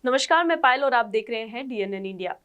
नमस्कार, मैं पायल और आप देख रहे हैं DNN इंडिया।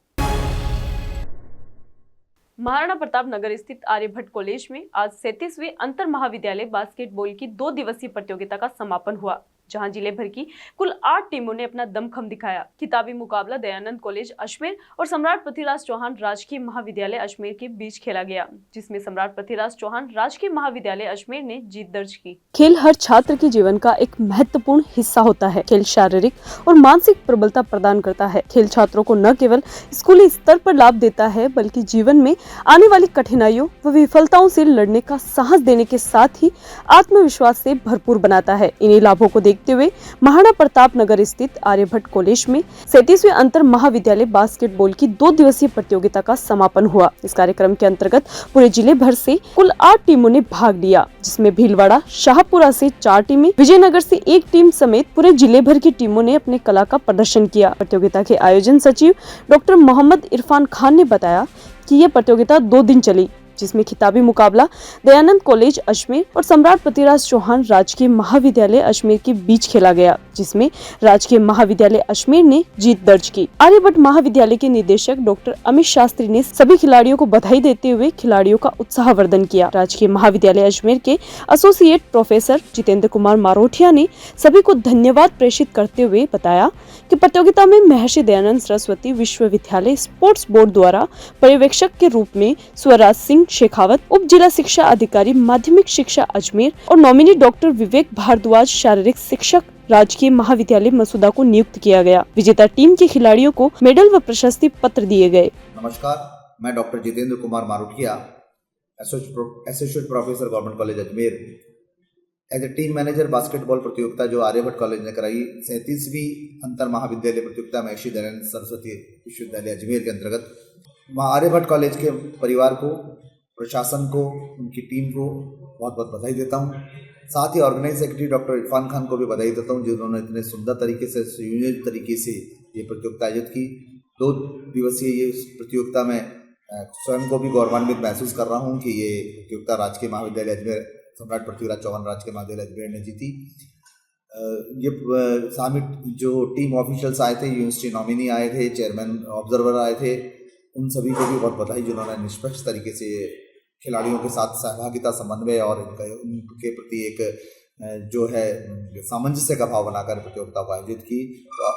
महाराणा प्रताप नगर स्थित आर्यभट्ट कॉलेज में आज 37वीं अंतर महाविद्यालय बास्केटबॉल की 2 दिवसीय प्रतियोगिता का समापन हुआ, जहां जिले भर की कुल 8 टीमों ने अपना दमखम दिखाया। खिताबी मुकाबला दयानंद कॉलेज अजमेर और सम्राट पृथ्वीराज चौहान राजकीय महाविद्यालय अजमेर के बीच खेला गया, जिसमें सम्राट पृथ्वीराज चौहान राजकीय महाविद्यालय अजमेर ने जीत दर्ज की। खेल हर छात्र के जीवन का एक महत्वपूर्ण हिस्सा होता है। खेल शारीरिक और मानसिक प्रबलता प्रदान करता है। खेल छात्रों को न केवल स्कूली स्तर पर लाभ देता है, बल्कि जीवन में आने वाली कठिनाइयों व विफलताओं से लड़ने का साहस देने के साथ ही आत्मविश्वास से भरपूर बनाता है। इन्हीं लाभों को देखते हुए महाराणा प्रताप नगर स्थित आर्यभट्ट कॉलेज में 37वीं अंतर महाविद्यालय बास्केटबॉल की 2 दिवसीय प्रतियोगिता का समापन हुआ। इस कार्यक्रम के अंतर्गत पूरे जिले भर से कुल 8 टीमों ने भाग लिया, जिसमें भीलवाड़ा, शाहपुरा से 4 टीमें, विजयनगर से 1 टीम समेत पूरे जिले भर की टीमों ने अपने कला का प्रदर्शन किया। प्रतियोगिता के आयोजन सचिव डॉक्टर मोहम्मद इरफान खान ने बताया कि यह प्रतियोगिता 2 दिन चली, जिसमें खिताबी मुकाबला दयानंद कॉलेज अजमेर और सम्राट पृथ्वीराज चौहान राजकीय महाविद्यालय अजमेर के बीच खेला गया, जिसमें राजकीय महाविद्यालय अजमेर ने जीत दर्ज की। आर्यभट्ट महाविद्यालय के निदेशक डॉक्टर अमित शास्त्री ने सभी खिलाड़ियों को बधाई देते हुए खिलाड़ियों का उत्साहवर्धन किया। राजकीय महाविद्यालय अजमेर के एसोसिएट प्रोफेसर जितेंद्र कुमार मारोठिया ने सभी को धन्यवाद प्रेषित करते हुए बताया कि प्रतियोगिता में महर्षि दयानंद सरस्वती विश्वविद्यालय स्पोर्ट्स बोर्ड द्वारा पर्यवेक्षक के रूप में स्वराज सिंह शेखावत, उप जिला शिक्षा अधिकारी माध्यमिक शिक्षा अजमेर और नॉमिनी डॉक्टर विवेक भारद्वाज शारीरिक शिक्षक राजकीय महाविद्यालय मसूदा को नियुक्त किया गया। विजेता टीम के खिलाड़ियों को मेडल व प्रशस्ति पत्र दिए गए। नमस्कार, मैं doctor Jitendra Kumar Marothia, associate professor government college Ajmer, as a team manager basketball प्रतियोगिता जो आर्यभट्ट कॉलेज ने कराई 37वीं अंतर महाविद्यालय प्रतियोगिता महर्षि दयानंद सरस्वती विश्वविद्यालय अजमेर के अंतर्गत आर्यभट्ट कॉलेज के परिवार को, प्रशासन को, उनकी टीम को बहुत बहुत बधाई देता हूँ। साथ ही organise secretary doctor Irfan Khan को भी बधाई देता हूँ, जिन्होंने इतने सुंदर तरीके से, सुयोजित तरीके से ये प्रतियोगिता आयोजित की। 2 दिवसीय ये प्रतियोगिता में स्वयं को भी गौरवान्वित महसूस कर रहा हूँ कि ये प्रतियोगिता राजकीय महाविद्यालय अजमेर सम्राट पृथ्वीराज चौहान राजकीय महाविद्यालय अजमेर ने जीती। ये सामिट जो टीम ऑफिशियल्स आए थे, यूनिवर्सिटी नॉमिनी आए थे, चेयरमैन ऑब्जर्वर आए थे, उन सभी को भी बहुत बधाई, जिन्होंने निष्पक्ष तरीके से खिलाड़ियों के साथ सहभागिता, समन्वय और उनके प्रति एक जो है सामंजस्य का भाव बनाकर प्रतियोगिता को आयोजित की। तो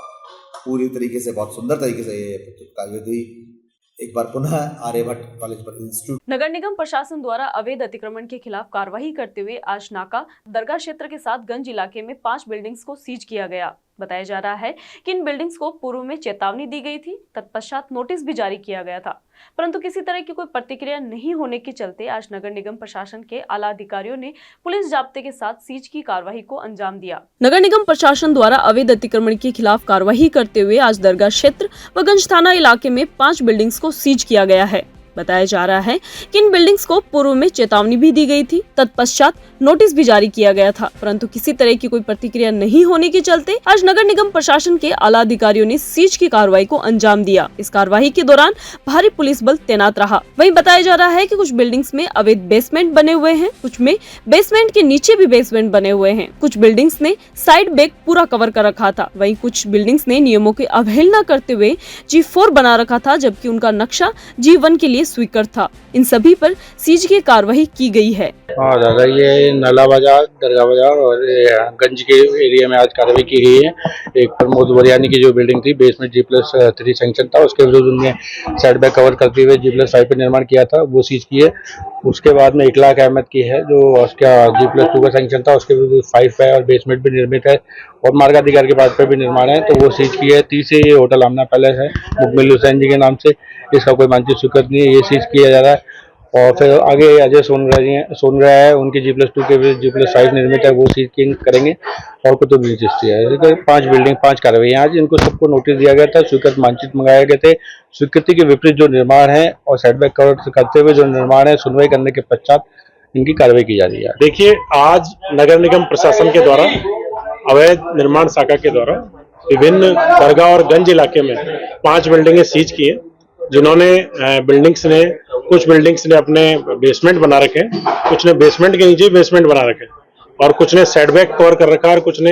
पूरी तरीके से, बहुत सुंदर तरीके से ये प्रतियोगिता आयोजित हुई। एक बार पुनः आर्यभट्ट कॉलेज पर इंस्टीट्यूट। नगर निगम प्रशासन द्वारा अवैध अतिक्रमण के खिलाफ कार्रवाई करते हुए आज नाका दरगाह क्षेत्र के साथ गंज इलाके में 5 बिल्डिंग्स को सीज किया गया। बताया जा रहा है कि इन बिल्डिंग्स को पूर्व में चेतावनी दी गई थी, तत्पश्चात नोटिस भी जारी किया गया था, परंतु किसी तरह की कोई प्रतिक्रिया नहीं होने के चलते आज नगर निगम प्रशासन के आला अधिकारियों ने पुलिस जाब्ते के साथ सीज की कार्रवाई को अंजाम दिया। नगर निगम प्रशासन द्वारा अवैध अतिक्रमण के खिलाफ कार्रवाई करते हुए आज दरगाह क्षेत्र व गंज थाना इलाके में 5 बिल्डिंग्स को सीज किया गया है। बताया जा रहा है कि इन बिल्डिंग्स को पूर्व में चेतावनी भी दी गई थी, तत्पश्चात नोटिस भी जारी किया गया था, परंतु किसी तरह की कोई प्रतिक्रिया नहीं होने के चलते आज नगर निगम प्रशासन के आला अधिकारियों ने सीज की कार्रवाई को अंजाम दिया। इस कार्रवाई के दौरान भारी पुलिस बल तैनात रहा। वहीं बताया जा रहा है कि कुछ बिल्डिंग्स में अवैध बेसमेंट बने हुए हैं, कुछ में बेसमेंट के नीचे भी बेसमेंट बने हुए हैं, कुछ बिल्डिंग्स ने साइड बैक पूरा कवर कर रखा था, वहीं कुछ बिल्डिंग्स ने नियमों की अवहेलना करते हुए G4 बना रखा था, जबकि उनका नक्शा G1 के लिए स्वीकृत था। इन सभी पर सीज की कार्रवाई की गई है। हाँ दादा, ये नाला बाजार, दरगाह बाजार और गंज के एरिया में आज कार्रवाई की गई है। एक प्रमोद वरियानी की जो बिल्डिंग थी, बेसमेंट G+3 सैंक्शन था, उसके विरुद्ध उनने साइड बैक कवर करते हुए G+5 पे निर्माण किया था, वो सीज की है। उसके बाद में इखलाक अहमद की है, जो उसका G+2 का सैंक्शन था, उसके विरुद्ध 5 है और बेसमेंट भी निर्मित है और मार्गाधिकार के बाद पे भी निर्माण है, तो वो सीज की है। 30 ये होटल आमना पैलेस है मुकबिल हुसैन जी के नाम से, इसका कोई मानचित्र स्वीकृत नहीं है, ये सीज किया जा रहा है। और फिर आगे अजय सोनरा है, उनकी G+2 के विरुद्ध G+5 निर्मित है, वो सीज करेंगे। और कुतुब रजिस्ट्री है, 5 बिल्डिंग 5 कार्रवाई आज इनको सबको नोटिस दिया गया था, स्वीकृत मानचित्र मंगाए गए थे। स्वीकृति के विपरीत जो निर्माण है और सेटबैक कवर करते हुए जो निर्माण है, सुनवाई करने के पश्चात इनकी कार्रवाई की जा रही है। देखिए, आज नगर निगम प्रशासन के द्वारा अवैध निर्माण शाखा के द्वारा विभिन्न दरगाह और गंज इलाके में 5 बिल्डिंगें सीज की है, जिन्होंने कुछ बिल्डिंग्स ने अपने बेसमेंट बना रखे हैं, कुछ ने बेसमेंट के नीचे बेसमेंट बना रखे हैं। और कुछ ने सेटबैक कवर कर रखा है और कुछ ने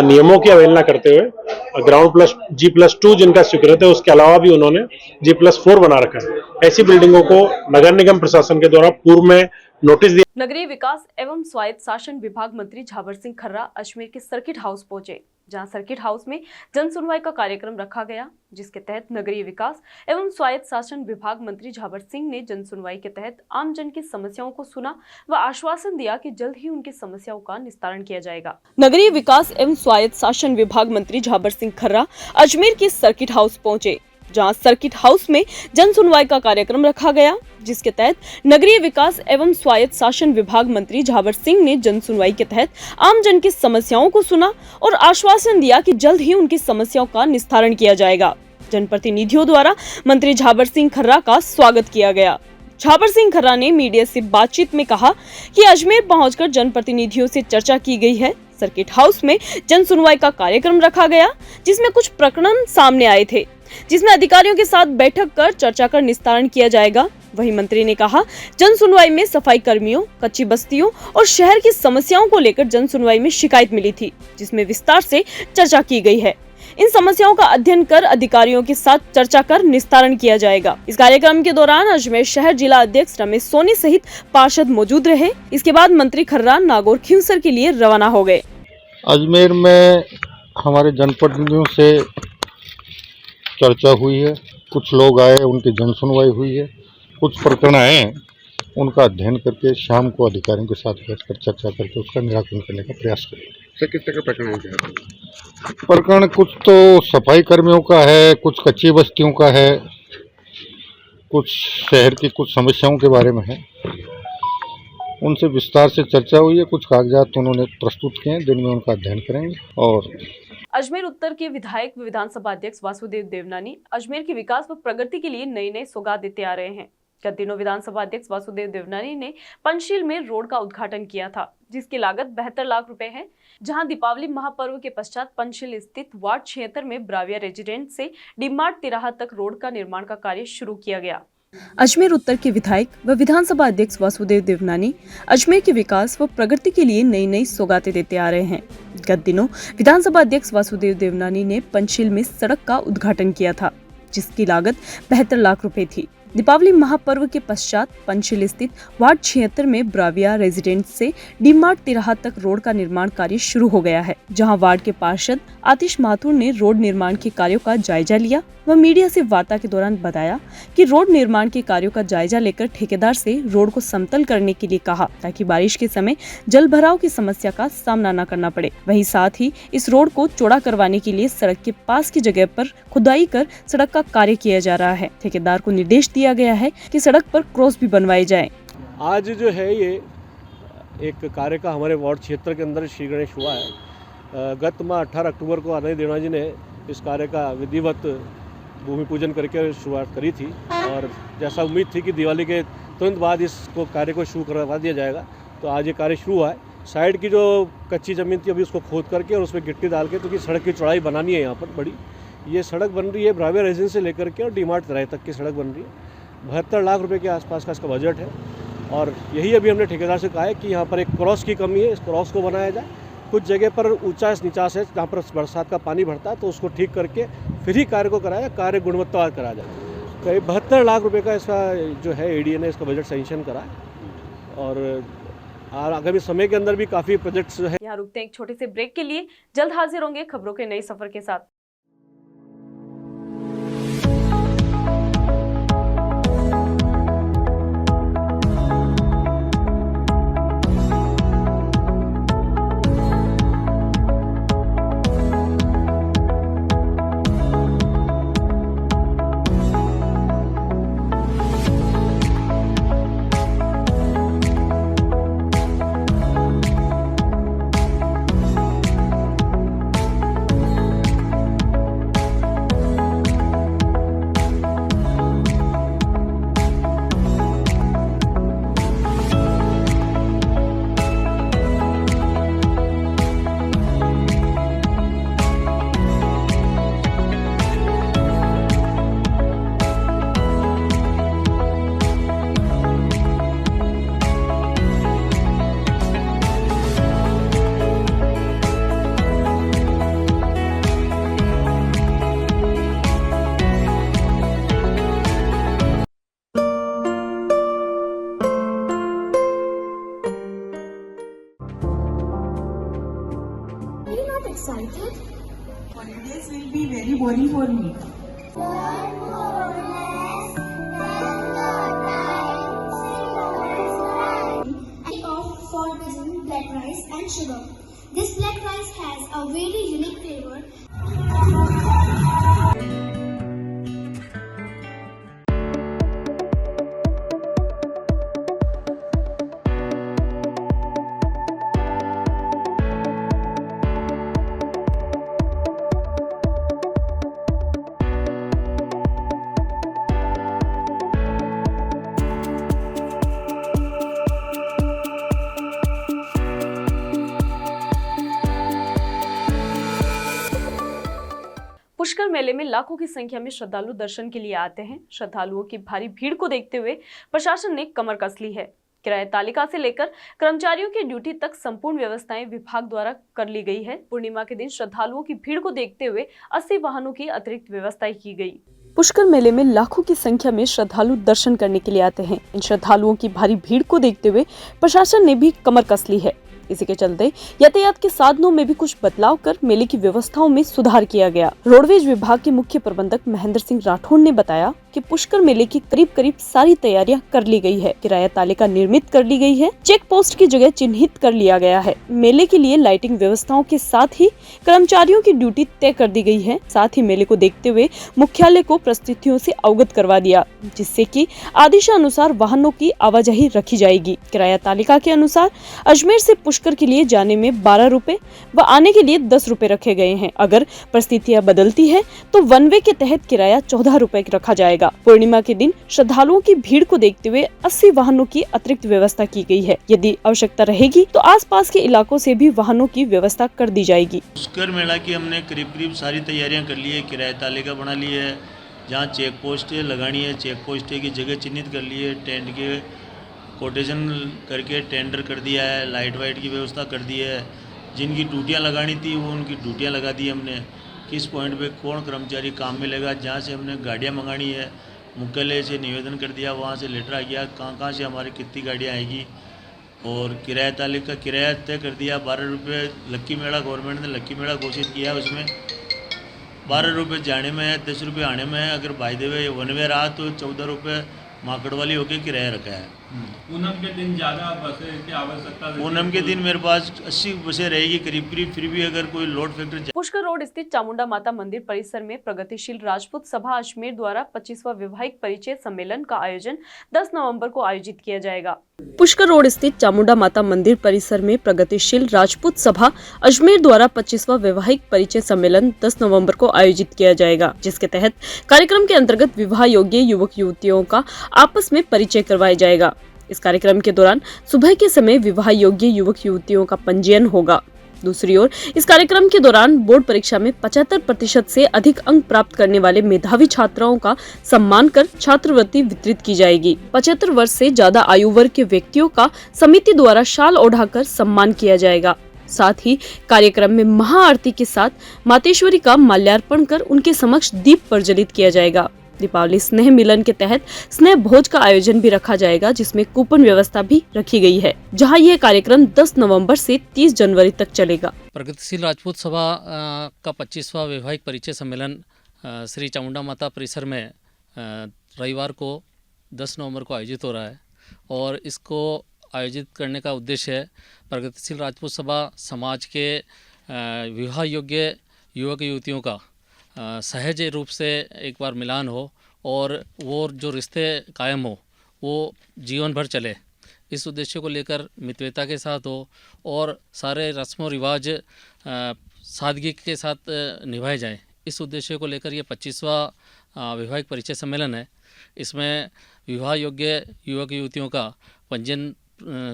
नियमों की अवहेलना करते हुए G+2 जिनका स्वीकृत है उसके अलावा भी उन्होंने G+4 बना रखा है। ऐसी बिल्डिंगों को नगर निगम प्रशासन के द्वारा पूर्व में नोटिस दिया। नगरीय विकास एवं स्वायत्त शासन विभाग मंत्री झाबर सिंह खर्रा अजमेर के सर्किट हाउस पहुंचे, जहां सर्किट हाउस में जन सुनवाई का कार्यक्रम रखा गया, जिसके तहत नगरीय विकास एवं स्वायत्त शासन विभाग मंत्री झाबर सिंह ने जन सुनवाई के तहत आम जन की समस्याओं को सुना व आश्वासन दिया कि जल्द ही उनकी समस्याओं का निस्तारण किया जाएगा। नगरीय विकास एवं स्वायत्त शासन विभाग मंत्री झाबर सिंह खर्रा अजमेर के सर्किट हाउस पहुंचे, जहां सर्किट हाउस में जन सुनवाई का कार्यक्रम रखा गया, जिसके तहत नगरीय विकास एवं स्वायत्त शासन विभाग मंत्री झाबर सिंह ने जन सुनवाई के तहत आम जन की समस्याओं को सुना और आश्वासन दिया कि जल्द ही उनकी समस्याओं का निस्तारण किया जाएगा। जनप्रतिनिधियों द्वारा मंत्री झाबर सिंह खर्रा का स्वागत किया गया। झाबर सिंह खर्रा ने मीडिया से बातचीत में कहा कि अजमेर पहुंचकर जनप्रतिनिधियों से चर्चा की गई है। सर्किट हाउस में जन सुनवाई का कार्यक्रम रखा गया, जिसमें कुछ प्रकरण सामने आए थे, जिसमें अधिकारियों के साथ बैठक कर चर्चा कर निस्तारण किया जाएगा। वहीं मंत्री ने कहा, जन सुनवाई में सफाई कर्मियों, कच्ची बस्तियों और शहर की समस्याओं को लेकर जन सुनवाई में शिकायत मिली थी, जिसमें विस्तार से चर्चा की गई है। इन समस्याओं का अध्ययन कर अधिकारियों के साथ चर्चा कर निस्तारण किया जाएगा। इस कार्यक्रम के दौरान अजमेर शहर जिला अध्यक्ष रमेश सोनी सहित पार्षद मौजूद रहे। इसके बाद मंत्री खर्रा नागौर खींवसर के लिए रवाना हो गए। अजमेर में हमारे जनप्रतिनिधियों से चर्चा हुई है, कुछ लोग आए, उनकी जन सुनवाई हुई है, कुछ प्रकरण आए, उनका अध्ययन करके शाम को अधिकारियों के साथ बैठकर चर्चा करके उसका निराकरण करने का प्रयास करेंगे। सर, किस तरह का प्रकरण है? प्रकरण कुछ तो सफाई कर्मियों का है, कुछ कच्ची बस्तियों का है, कुछ शहर की कुछ समस्याओं के बारे में है। उनसे विस्तार से चर्चा हुई है, कुछ कागजात उन्होंने प्रस्तुत किए हैं, दिन में उनका अध्ययन करेंगे। और अजमेर उत्तर के विधायक व विधानसभा अध्यक्ष वासुदेव देवनानी अजमेर के विकास व प्रगति के लिए नई नई सौगात देते आ रहे हैं। गत दिनों विधानसभा अध्यक्ष वासुदेव देवनानी ने पंचशील में रोड का उद्घाटन किया था, जिसकी लागत 72 लाख रुपए है, जहां दीपावली महापर्व के पश्चात पंचशील स्थित वार्ड 76 में ब्राविया रेजिडेंट से डी-मार्ट तिराहा तक रोड का निर्माण का कार्य शुरू किया गया। अजमेर उत्तर के विधायक व विधानसभा अध्यक्ष वासुदेव देवनानी अजमेर के विकास व प्रगति के लिए नई नई सौगातें देते आ रहे हैं। गत दिनों विधानसभा अध्यक्ष वासुदेव देवनानी ने पंचशील में सड़क का उद्घाटन किया था, जिसकी लागत 72 लाख रुपए थी। दीपावली महापर्व के पश्चात पंचशील स्थित वार्ड 76 में ब्राविया रेजिडेंट से डी-मार्ट तिराहा तक रोड का निर्माण कार्य शुरू हो गया है, जहां वार्ड के पार्षद आतिश माथुर ने रोड निर्माण के कार्यों का जायजा लिया व मीडिया से वार्ता के दौरान बताया कि रोड निर्माण के कार्यों का जायजा लेकर ठेकेदार से रोड को समतल करने के लिए कहा, ताकि बारिश के समय जल भराव की समस्या का सामना न करना पड़े। वहीं साथ ही इस रोड को चौड़ा करवाने के लिए सड़क के पास की जगह पर खुदाई कर सड़क का कार्य किया जा रहा है। ठेकेदार को निर्देश दिया गया है कि सड़क पर क्रॉस भी बनवाए जाएं। आज जो है ये एक कार्य का हमारे वार्ड क्षेत्र के अंदर श्री गणेश हुआ है। गत माह 18 अक्टूबर को आदरणीय देवनानी जी ने इस कार्य का विधिवत भूमि पूजन करके शुरुआत करी थी, और जैसा उम्मीद थी कि दिवाली के तुरंत बाद इसको कार्य को शुरू करवा दिया जाएगा, तो आज ये कार्य शुरू हुआ है। साइड की जो कच्ची ज़मीन थी अभी उसको खोद करके और उसमें गिट्टी डाल के, क्योंकि सड़क की चौड़ाई बनानी है यहाँ पर बड़ी। ये सड़क बन रही है ब्राविया रेजिडेंस से लेकर के और डी-मार्ट तिराहे तक की सड़क बन रही है। 72 लाख रुपए के आसपास का इसका बजट है, और यही अभी हमने ठेकेदार से कहा है कि यहाँ पर एक क्रॉस की कमी है, इस क्रॉस को बनाया जाए। कुछ जगह पर ऊंचा नीचास है, जहाँ पर बरसात का पानी भरता है, तो उसको ठीक करके फिर ही कार्य को कराया, कार्य गुणवत्ता कराया जाए। करीब 72 लाख रुपए का इसका जो है एडीए ने इसका बजट सैंक्शन करा है, और आगामी समय के अंदर भी काफ़ी प्रोजेक्ट्स है। यहाँ रुकते हैं एक छोटे से ब्रेक के लिए, जल्द हाजिर होंगे खबरों के नए सफर के साथ। very boring for me. For using black rice and sugar. This black rice has a very unique flavor. Pushkar मेले में लाखों की संख्या में श्रद्धालु दर्शन के लिए आते हैं। श्रद्धालुओं की भारी भीड़ को देखते हुए प्रशासन ने कमर कस ली है। किराया तालिका से लेकर कर्मचारियों की ड्यूटी तक संपूर्ण व्यवस्थाएं विभाग द्वारा कर ली गई है। पूर्णिमा के दिन श्रद्धालुओं की भीड़ को देखते हुए 80 वाहनों की अतिरिक्त व्यवस्थाएं की गई। पुष्कर मेले में लाखों की संख्या में श्रद्धालु दर्शन करने के लिए आते हैं। इन श्रद्धालुओं की भारी भीड़ को देखते हुए प्रशासन ने भी कमर कस ली है। इसी के चलते यातायात के साधनों में भी कुछ बदलाव कर मेले की व्यवस्थाओं में सुधार किया गया। रोडवेज विभाग के मुख्य प्रबंधक महेंद्र सिंह राठौड़ ने बताया कि पुष्कर मेले की करीब सारी तैयारियां कर ली गई है। किराया तालिका निर्मित कर ली गई है। चेक पोस्ट की जगह चिन्हित कर लिया गया है। मेले के लिए लाइटिंग व्यवस्थाओं के साथ ही कर्मचारियों की ड्यूटी तय कर दी गई है। साथ ही मेले को देखते हुए मुख्यालय को परिस्थितियों से अवगत करवा दिया, जिससे कि आदेशानुसार वाहनों की आवाजाही रखी जाएगी। किराया तालिका के अनुसार अजमेर से पुष्कर के लिए जाने में 12 रुपए व आने के लिए 10 रुपए रखे गए हैं। अगर परिस्थितियां बदलती है तो वन वे के तहत किराया 14 रुपए रखा जाएगा। पूर्णिमा के दिन श्रद्धालुओं की भीड़ को देखते हुए 80 वाहनों की अतिरिक्त व्यवस्था की गई है। यदि आवश्यकता रहेगी तो आसपास के इलाकों से भी वाहनों की व्यवस्था कर दी जाएगी। पुष्कर मेला की हमने करीब सारी तैयारियां कर ली है। किराया तालिका बना ली है। जहाँ चेक पोस्ट लगानी है, चेक पोस्ट की जगह चिन्हित कर ली है। टेंट के कोटेशन करके टेंडर कर दिया है। लाइट वाइट की व्यवस्था कर दी है। जिनकी ड्यूटियाँ लगानी थी वो उनकी ड्यूटियाँ लगा दी हमने। किस पॉइंट पे कौन कर्मचारी काम में लेगा, जहाँ से हमने गाड़ियाँ मंगानी है मुख्यालय से निवेदन कर दिया, वहाँ से लेटर आ गया कहाँ से हमारी कितनी गाड़ियाँ आएगी। और किराया तालिका किराया तय कर दिया 12 रुपये। लक्की मेला गवर्नमेंट ने लक्की मेला घोषित किया, उसमें 12 रुपये जाने में है, 10 रुपये आने में है। अगर by the way one way रहा तो 14 रुपये मार्केट वाली होकर किराया रखा है। पूनम के दिन ज़्यादा बसें की आवश्यकता है। पूनम के दिन मेरे पास 80 बसें रहेगी करीब, फिर भी अगर कोई लोड फैक्टर। पुष्कर रोड स्थित चामुंडा माता मंदिर परिसर में प्रगतिशील राजपूत सभा अजमेर द्वारा 25वां वैवाहिक परिचय सम्मेलन का आयोजन 10 नवंबर को आयोजित किया जाएगा। पुष्कर रोड स्थित चामुंडा माता मंदिर परिसर में प्रगतिशील राजपूत सभा अजमेर द्वारा 25वां वैवाहिक परिचय सम्मेलन 10 नवंबर को आयोजित किया जाएगा, जिसके तहत कार्यक्रम के अंतर्गत विवाह योग्य युवक युवतियों का आपस में परिचय करवाया जाएगा। इस कार्यक्रम के दौरान सुबह के समय विवाह योग्य युवक युवतियों का पंजीयन होगा। दूसरी ओर इस कार्यक्रम के दौरान बोर्ड परीक्षा में 75% से अधिक अंक प्राप्त करने वाले मेधावी छात्राओं का सम्मान कर छात्रवृत्ति वितरित की जाएगी। 75 वर्ष से ज्यादा आयु वर्ग के व्यक्तियों का समिति द्वारा शाल ओढ़ाकर सम्मान किया जाएगा। साथ ही कार्यक्रम में महाआरती के साथ मातेश्वरी का माल्यार्पण कर उनके समक्ष दीप प्रज्वलित किया जाएगा। दीपावली स्नेह मिलन के तहत स्नेह भोज का आयोजन भी रखा जाएगा, जिसमें कूपन व्यवस्था भी रखी गई है, जहां यह कार्यक्रम 10 नवंबर से 30 जनवरी तक चलेगा। प्रगतिशील राजपूत सभा का 25वां वैवाहिक परिचय सम्मेलन श्री चामुंडा माता परिसर में रविवार को 10 नवंबर को आयोजित हो रहा है। और इसको आयोजित करने का उद्देश्य है प्रगतिशील राजपूत सभा समाज के विवाह योग्य युवक युवतियों का सहज रूप से एक बार मिलान हो और वो जो रिश्ते कायम हो वो जीवन भर चले, इस उद्देश्य को लेकर मितव्यता के साथ हो और सारे रस्म रिवाज सादगी के साथ निभाए जाएं। इस उद्देश्य को लेकर ये 25वां वैवाहिक परिचय सम्मेलन है। इसमें विवाह योग्य युवक युवतियों का पंजीयन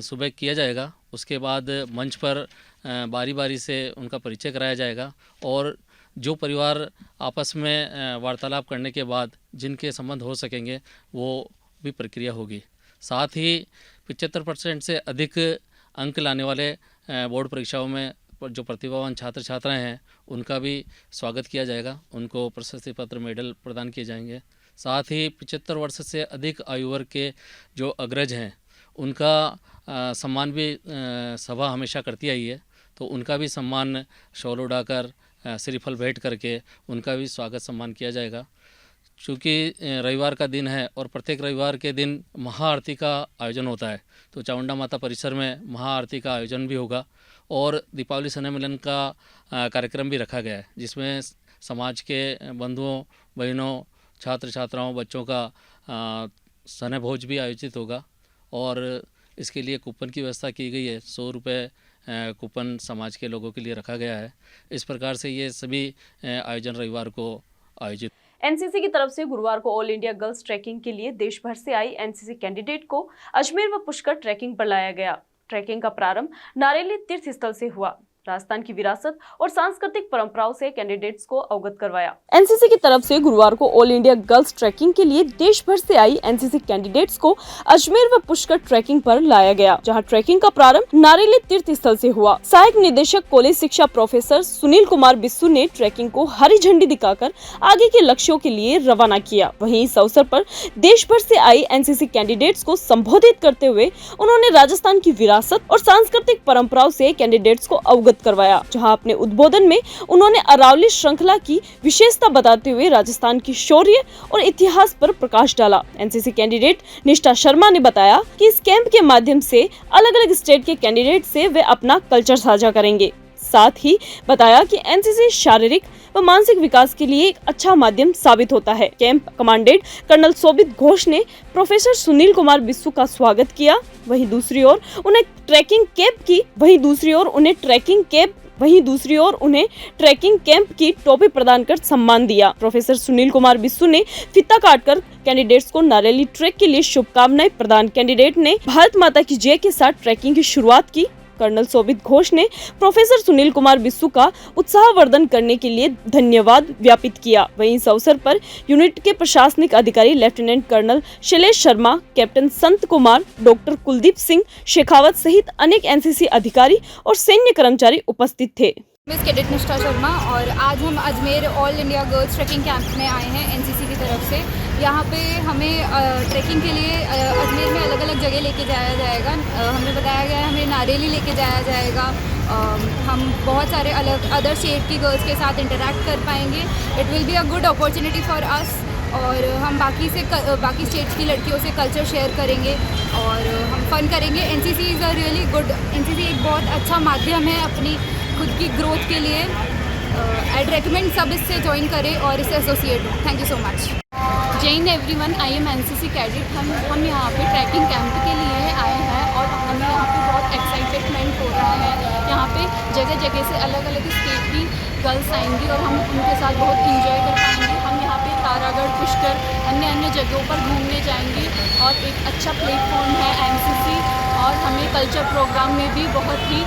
सुबह किया जाएगा। उसके बाद मंच पर बारी बारी से उनका परिचय कराया जाएगा और जो परिवार आपस में वार्तालाप करने के बाद जिनके संबंध हो सकेंगे वो भी प्रक्रिया होगी। साथ ही 75% से अधिक अंक लाने वाले बोर्ड परीक्षाओं में जो प्रतिभावान छात्र छात्राएं हैं उनका भी स्वागत किया जाएगा। उनको प्रशस्ति पत्र मेडल प्रदान किए जाएंगे। साथ ही 75 वर्ष से अधिक आयु वर्ग के जो अग्रज हैं उनका सम्मान भी सभा हमेशा करती आई है, तो उनका भी सम्मान शॉल उड़ाकर श्रीफल भेंट करके उनका भी स्वागत सम्मान किया जाएगा। चूँकि रविवार का दिन है और प्रत्येक रविवार के दिन महाआरती का आयोजन होता है, तो चामुंडा माता परिसर में महाआरती का आयोजन भी होगा और दीपावली स्नेह मिलन का कार्यक्रम भी रखा गया है, जिसमें समाज के बंधुओं बहनों छात्र छात्राओं बच्चों का स्नेह भोज भी आयोजित होगा और इसके लिए कूपन की व्यवस्था की गई है। 100 रुपये कूपन समाज के लोगों के लिए रखा गया है। इस प्रकार से ये सभी आयोजन रविवार को आयोजित। एनसीसी की तरफ से गुरुवार को ऑल इंडिया गर्ल्स ट्रैकिंग के लिए देश भर से आई एनसीसी कैंडिडेट को अजमेर व पुष्कर ट्रैकिंग पर लाया गया। ट्रैकिंग का प्रारंभ नारेली तीर्थ स्थल से हुआ। राजस्थान की विरासत और सांस्कृतिक परंपराओं से कैंडिडेट्स को अवगत करवाया। एनसीसी की तरफ से गुरुवार को ऑल इंडिया गर्ल्स ट्रैकिंग के लिए देश भर से आई एनसीसी कैंडिडेट्स को अजमेर व पुष्कर ट्रैकिंग पर लाया गया, जहां ट्रैकिंग का प्रारंभ नारेली तीर्थ स्थल से हुआ। सहायक निदेशक कॉलेज शिक्षा प्रोफेसर सुनील कुमार बिस्सू ने ट्रैकिंग को हरी झंडी दिखाकर आगे के लक्ष्यों के लिए रवाना किया। वहीं इस अवसर पर देश भर से आई एनसीसी कैंडिडेट्स को संबोधित करते हुए उन्होंने राजस्थान की विरासत और सांस्कृतिक परंपराओं से कैंडिडेट्स को अवगत करवाया। जहां अपने उद्बोधन में उन्होंने अरावली श्रृंखला की विशेषता बताते हुए राजस्थान की शौर्य और इतिहास पर प्रकाश डाला। एनसीसी कैंडिडेट निष्ठा शर्मा ने बताया कि इस कैंप के माध्यम से अलग अलग स्टेट के कैंडिडेट से वे अपना कल्चर साझा करेंगे। साथ ही बताया कि एनसीसी शारीरिक व मानसिक विकास के लिए एक अच्छा माध्यम साबित होता है। कैंप कमांडेंट कर्नल शोभित घोष ने प्रोफेसर सुनील कुमार बिस्सू का स्वागत किया। वहीं दूसरी ओर उन्हें ट्रैकिंग कैंप की टोपी प्रदान कर सम्मान दिया। प्रोफेसर सुनील कुमार बिस्सू ने फीता काटकर कैंडिडेट्स को नारेली ट्रैक के लिए शुभकामनाएं प्रदान। कैंडिडेट ने भारत माता की जय के साथ ट्रैकिंग की शुरुआत की। कर्नल शोभित घोष ने प्रोफेसर सुनील कुमार बिस्सू का उत्साहवर्धन करने के लिए धन्यवाद ज्ञापित किया। वहीं इस अवसर पर यूनिट के प्रशासनिक अधिकारी lieutenant colonel Shailesh Sharma, captain Sant Kumar, doctor Kuldeep Singh Shekhawat सहित अनेक एनसीसी अधिकारी और सैन्य कर्मचारी उपस्थित थे। मिस कैडेट निष्ठा शर्मा और आज हम Ajmer all India girls trekking camp में आए हैं एनसीसी की तरफ से। यहाँ पे हमें ट्रैकिंग के लिए अजमेर में अलग अलग जगह लेके जाया जाएगा। हमें बताया गया है हमें नारेली लेके जाया जाएगा। हम बहुत सारे अदर स्टेट की गर्ल्स के साथ इंटरेक्ट कर पाएंगे। It will be a good opportunity for us और हम बाकी स्टेट्स की लड़कियों से कल्चर शेयर करेंगे और हम फन करेंगे। NCC is a really good, NCC एक बहुत अच्छा माध्यम है अपनी खुद की ग्रोथ के लिए। I'd recommend सब इससे ज्वाइन करें और इससे एसोसिएट हो। Thank you so much. Jai Hind everyone, I am NCC cadet. हम यहाँ पे ट्रैकिंग कैंप के लिए आए हैं और हमें यहाँ पे बहुत एक्साइटमेंट हो रहा है। यहाँ पे जगह जगह से अलग अलग स्टेट की गर्ल्स आएंगी और हम उनके साथ बहुत इंजॉय कर पाएंगे। हम यहाँ पे तारागढ़, पुष्कर, अन्य जगहों पर घूमने जाएंगे और एक अच्छा प्लेटफॉर्म है एनसीसी और हमें कल्चर प्रोग्राम में भी बहुत ही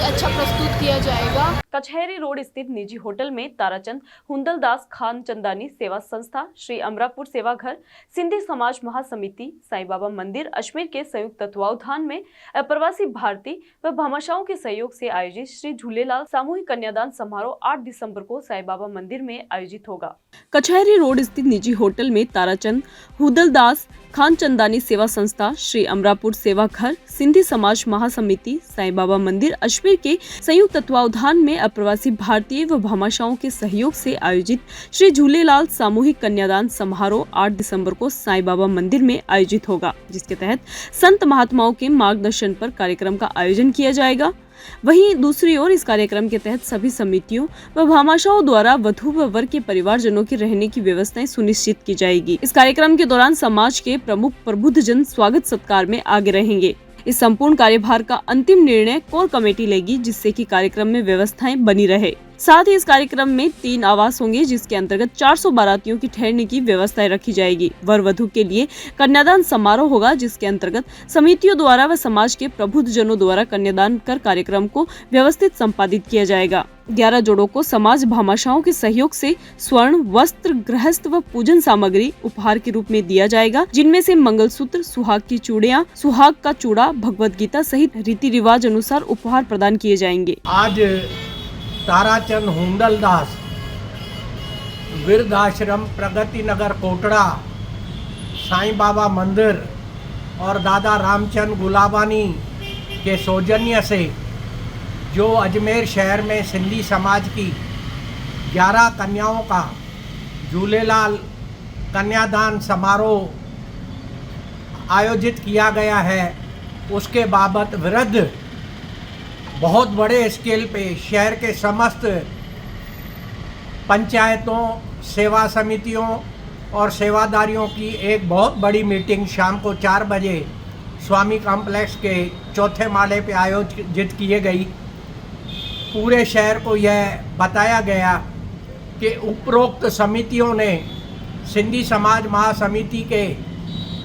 अच्छा प्रस्तुत किया जाएगा। कचहरी रोड स्थित निजी होटल में ताराचंद हुंदलदास खान चंदानी सेवा संस्था, श्री अमरापुर सेवा घर, सिंधी समाज महासमिति, साईं बाबा मंदिर अजमेर के संयुक्त तत्वावधान में प्रवासी भारतीय व भामाशाहों के सहयोग से आयोजित श्री झूलेलाल सामूहिक कन्यादान समारोह 8 दिसंबर को साईं बाबा मंदिर में आयोजित होगा। कचहरी रोड स्थित निजी होटल में ताराचंद हुंदलदास खान चंदानी सेवा संस्था, श्री अमरापुर सेवा घर, सिंधी समाज महासमिति, साईं बाबा मंदिर अजमेर के संयुक्त तत्वावधान में अप्रवासी भारतीय व भामाशाहों के सहयोग से आयोजित श्री झूलेलाल सामूहिक कन्यादान समारोह 8 दिसंबर को साईं बाबा मंदिर में आयोजित होगा, जिसके तहत संत महात्माओं के मार्गदर्शन पर कार्यक्रम का आयोजन किया जाएगा। वहीं दूसरी ओर इस कार्यक्रम के तहत सभी समितियों व भामाशाहों द्वारा वधू व वर के परिवारजनों के रहने की व्यवस्थाएं सुनिश्चित की जाएगी। इस कार्यक्रम के दौरान समाज के प्रमुख प्रबुद्धजन स्वागत सत्कार में आगे रहेंगे। इस संपूर्ण कार्यभार का अंतिम निर्णय कोर कमेटी लेगी, जिससे कि कार्यक्रम में व्यवस्थाएं बनी रहे। साथ ही इस कार्यक्रम में 3 आवास होंगे, जिसके अंतर्गत 400 बारातियों की ठहरने की व्यवस्थाएं रखी जाएगी। वर वधू के लिए कन्यादान समारोह होगा, जिसके अंतर्गत समितियों द्वारा व समाज के प्रबुद्धजनों द्वारा कन्यादान कर कार्यक्रम को व्यवस्थित संपादित किया जाएगा। 11 जोड़ों को समाज भामाशाहों के सहयोग से स्वर्ण, वस्त्र, गृहस्थ व पूजन सामग्री उपहार के रूप में दिया जाएगा, जिनमें से मंगलसूत्र, सुहाग की चूड़ियां, सुहाग का चूड़ा, भगवत गीता सहित रीति रिवाज अनुसार उपहार प्रदान किए जाएंगे। आज ताराचंद हुंदलदास वृद्धाश्रम प्रगति नगर कोटड़ा, साईं बाबा मंदिर और दादा रामचंद गुलाबानी के सौजन्य से जो अजमेर शहर में सिंधी समाज की 11 कन्याओं का झूलेलाल कन्यादान समारोह आयोजित किया गया है, उसके बाबत विरुद्ध बहुत बड़े स्केल पे शहर के समस्त पंचायतों, सेवा समितियों और सेवादारियों की एक बहुत बड़ी मीटिंग शाम को 4 बजे स्वामी कॉम्प्लेक्स के 4थे माले पे आयोजित की गई। पूरे शहर को यह बताया गया कि उपरोक्त समितियों ने सिंधी समाज महासमिति के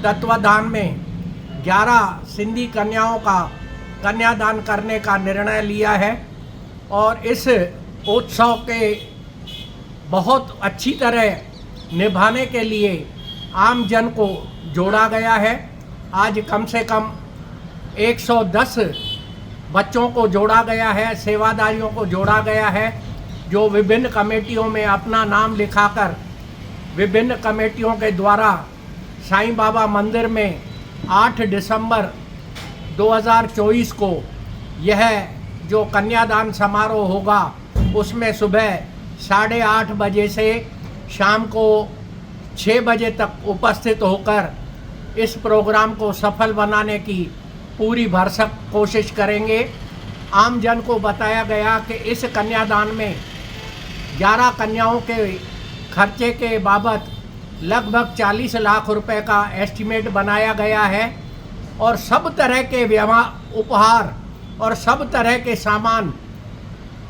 तत्वाधान में 11 सिंधी कन्याओं का कन्यादान करने का निर्णय लिया है और इस उत्सव के बहुत अच्छी तरह निभाने के लिए आम जन को जोड़ा गया है। आज कम से कम 110 बच्चों को जोड़ा गया है, सेवादारियों को जोड़ा गया है, जो विभिन्न कमेटियों में अपना नाम लिखाकर विभिन्न कमेटियों के द्वारा साईं बाबा मंदिर में 8 दिसंबर 2024 को यह जो कन्यादान समारोह होगा उसमें सुबह 8:30 बजे से शाम को 6 बजे तक उपस्थित होकर इस प्रोग्राम को सफल बनाने की पूरी भरसक कोशिश करेंगे। आम जन को बताया गया कि इस कन्यादान में 11 कन्याओं के खर्चे के बाबत लगभग 40 लाख रुपए का एस्टीमेट बनाया गया है और सब तरह के उपहार और सब तरह के सामान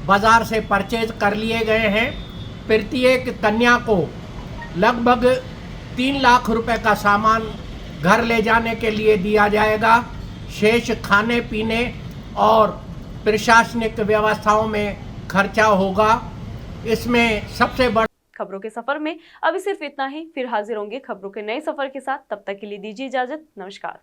बाज़ार से परचेज कर लिए गए हैं। प्रत्येक कन्या को लगभग 3 लाख रुपए का सामान घर ले जाने के लिए दिया जाएगा। शेष खाने पीने और प्रशासनिक व्यवस्थाओं में खर्चा होगा। इसमें सबसे बड़ा खबरों के सफर में अभी सिर्फ इतना ही, फिर हाजिर होंगे खबरों के नए सफर के साथ। तब तक के लिए दीजिए इजाजत। नमस्कार।